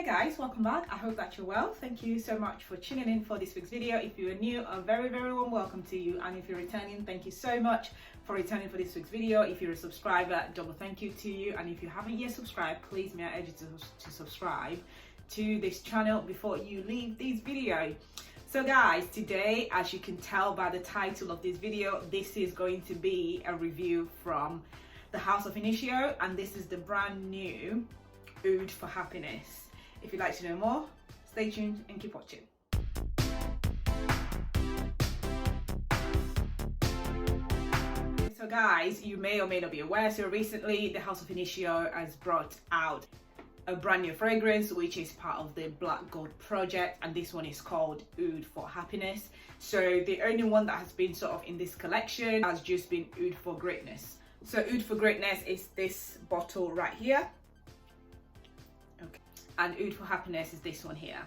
guys, welcome back. I hope that you're well. Thank you so much for tuning in for this week's video. If you are new, a very warm welcome to you, and if you're returning, thank you so much for returning for this week's video. If you're a subscriber, double thank you to you, and if you haven't yet subscribed, please may I urge you to subscribe to this channel before you leave this video. So guys, today, as you can tell by the title of this video, this is going to be a review from the House of INITIO, and this is the brand new OUD for Happiness. If you'd like to know more, stay tuned and keep watching. So guys, you may or may not be aware, so recently the House of INITIO has brought out a brand new fragrance which is part of the Black Gold project, and this one is called OUD for Happiness. So the only one that has been sort of in this collection has just been OUD for Greatness. So OUD for Greatness is this bottle right here. Okay. And OUD for Happiness is this one here.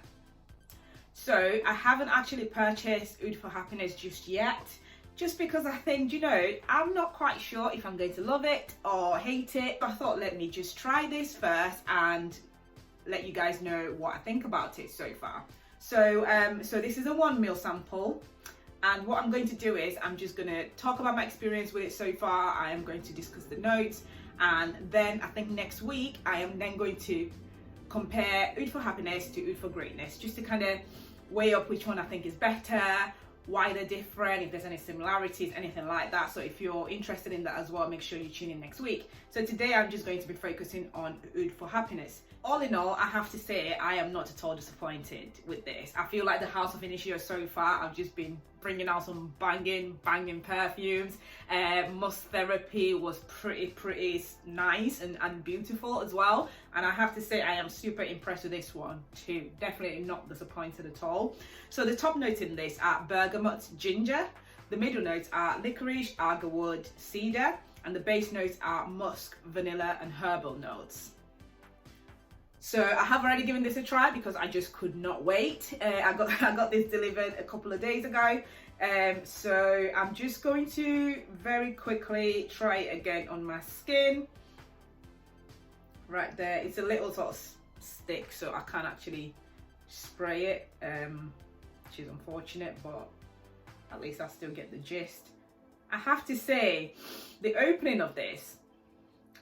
So I haven't actually purchased OUD for Happiness just yet, just because I think, you know, I'm not quite sure if I'm going to love it or hate it. I thought, let me just try this first and let you guys know what I think about it so far. So so this is a 1 ml sample, and what I'm going to do is I'm just going to talk about my experience with it so far. I am going to discuss the notes, and then I think next week I am then going to compare OUD for Happiness to OUD for Greatness, just to kind of weigh up which one I think is better, why they're different, if there's any similarities, anything like that. So if you're interested in that as well, make sure you tune in next week. So today I'm just going to be focusing on OUD for Happiness. All in all, I have to say I am not at all disappointed with this. I feel like the House of INITIO so far, I've just been bringing out some banging perfumes. Musk Therapy was pretty nice and beautiful as well, and I have to say I am super impressed with this one too. Definitely not disappointed at all. So the top notes in this are bergamot, ginger. The middle notes are licorice, agarwood, cedar, and the base notes are musk, vanilla, and herbal notes. So I have already given this a try because I just could not wait. I got this delivered a couple of days ago. So I'm just going to very quickly try it again on my skin. Right there, it's a little sort of stick, so I can't actually spray it, which is unfortunate, but at least I still get the gist. I have to say, the opening of this,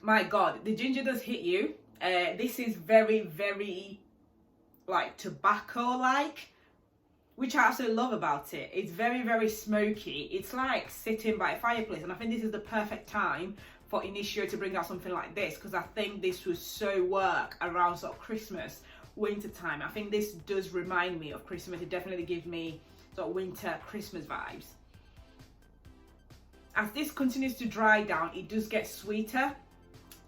my God, the ginger does hit you. This is very like tobacco-like, which I absolutely love about it. It's very smoky. It's like sitting by a fireplace, and I think this is the perfect time for INITIO to bring out something like this, because I think this would so work around sort of Christmas, winter time. I think this does remind me of Christmas. It definitely gives me sort of winter Christmas vibes. As this continues to dry down, it does get sweeter.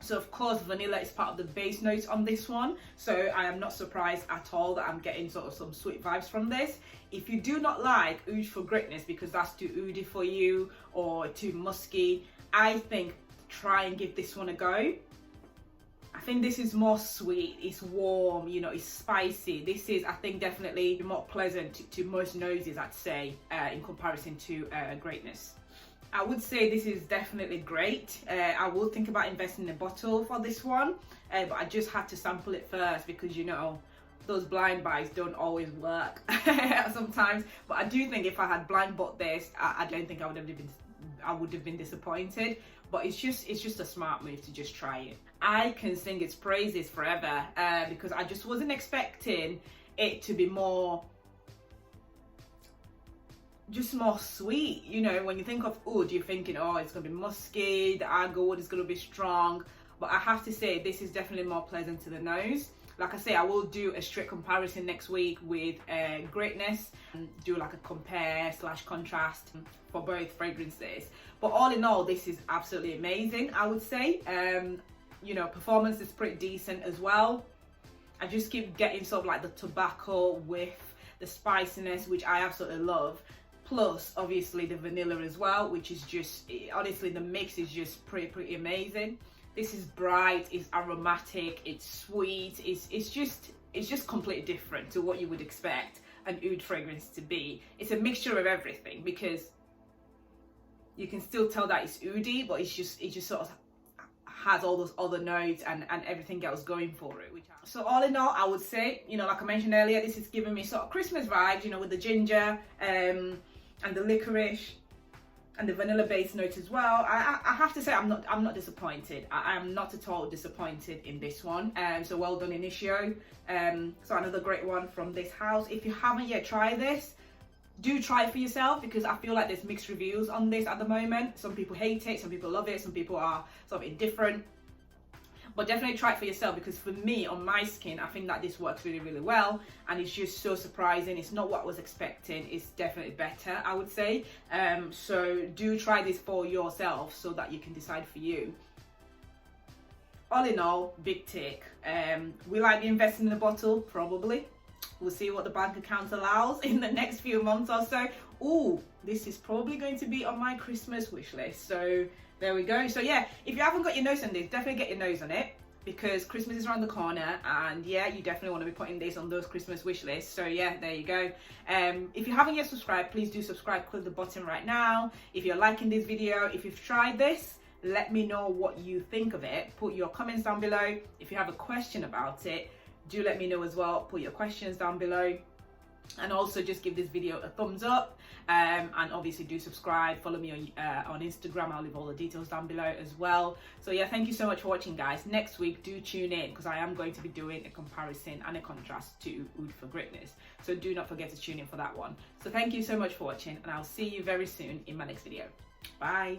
So of course vanilla is part of the base notes on this one, so I am not surprised at all that I'm getting sort of some sweet vibes from this. If you do not like OUD for Greatness because that's too oudy for you or too musky, I think try and give this one a go. I think this is more sweet, it's warm, you know, it's spicy. This is, I think, definitely more pleasant to most noses, I'd say, in comparison to Greatness. I would say this is definitely great. I will think about investing in a bottle for this one, but I just had to sample it first because, you know, those blind buys don't always work sometimes. But I do think if I had blind bought this, I don't think I would have been disappointed. But it's just a smart move to just try it. I can sing its praises forever because I just wasn't expecting it to be more sweet. You know, when you think of OUD, you're thinking, oh, it's gonna be musky, the agarwood is gonna be strong, but I have to say this is definitely more pleasant to the nose. Like I say, I will do a strict comparison next week with Greatness and do like a compare / contrast for both fragrances. But all in all, this is absolutely amazing, I would say. You know, performance is pretty decent as well. I just keep getting sort of like the tobacco whiff, the spiciness, which I absolutely love. Plus obviously the vanilla as well, which is just, honestly, the mix is just pretty amazing. This is bright, it's aromatic, it's sweet, it's just completely different to what you would expect an OUD fragrance to be. It's a mixture of everything, because you can still tell that it's oudy, but it's just sort of has all those other notes and everything else going for it. So all in all, I would say, you know, like I mentioned earlier, this is giving me sort of Christmas vibes, you know, with the ginger and the licorice and the vanilla based note as well. I have to say I'm not disappointed. I am not at all disappointed in this one. So well done, Initio. So another great one from this house. If you haven't yet tried this, do try it for yourself, because I feel like there's mixed reviews on this at the moment. Some people hate it, some people love it, some people are sort of indifferent. But definitely try it for yourself, because for me, on my skin, I think that this works really, really well. And it's just so surprising. It's not what I was expecting. It's definitely better, I would say. So do try this for yourself so that you can decide for you. All in all, big tick. Will I be investing in a bottle? Probably. We'll see what the bank account allows in the next few months or so. Oh, this is probably going to be on my Christmas wish list. So there we go. So yeah, if you haven't got your nose on this, definitely get your nose on it, because Christmas is around the corner, and yeah, you definitely want to be putting this on those Christmas wish lists. So yeah, there you go. If you haven't yet subscribed, please do subscribe. Click the button right now. If you're liking this video, if you've tried this, let me know what you think of it. Put your comments down below. If you have a question about it, do let me know as well. Put your questions down below, and also just give this video a thumbs up, and obviously do subscribe. Follow me on Instagram. I'll leave all the details down below as well. So yeah, thank you so much for watching, guys. Next week, do tune in, because I am going to be doing a comparison and a contrast to OUD for Greatness. So do not forget to tune in for that one. So thank you so much for watching, and I'll see you very soon in my next video. Bye.